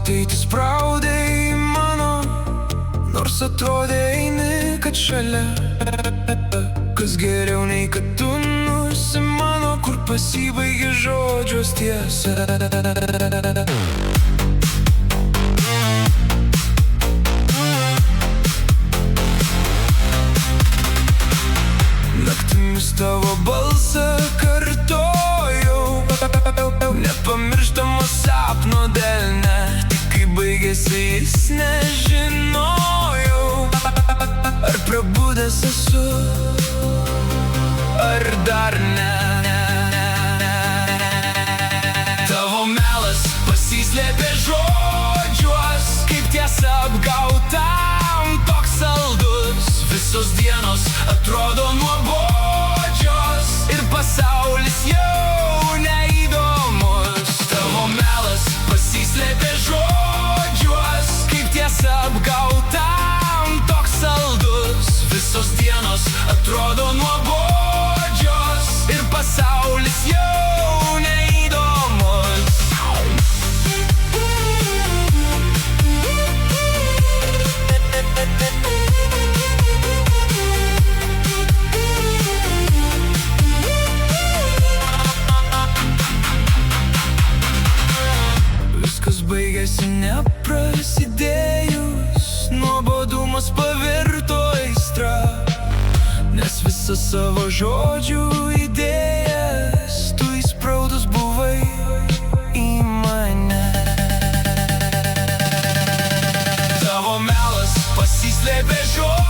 ateitis spraudė į mano, nors atrodė eini, kad šalia. Kas geriau nei kad tu nusimano, kur pasibaigė žodžios tiesa. Naktimis tavo balsą kartojau, nepamiršdamas sapno delne. Tik kai baigėsi jis nežinojau, ar prabudęs esu, ar dar ne. Tavo melas pasislėpė žodžiuos, kaip tiesa apgautam, toks saldus. Visos dienos atrodo nuobodžios ir pasaulis jau neįdomus. Tavo melas pasislėpė žodžiuos, kaip tiesa apgautam, toks saldus. Visos dienos atrodo nuobodžios ir pasaulis jau neįdomus. Viskas baigėsi neprasidėjus, nuobodumas pavirto aistra, nes visą savo žodžių idėjas tu įspraudus buvai į mane. Tavo melas pasislėpė žodžiuos,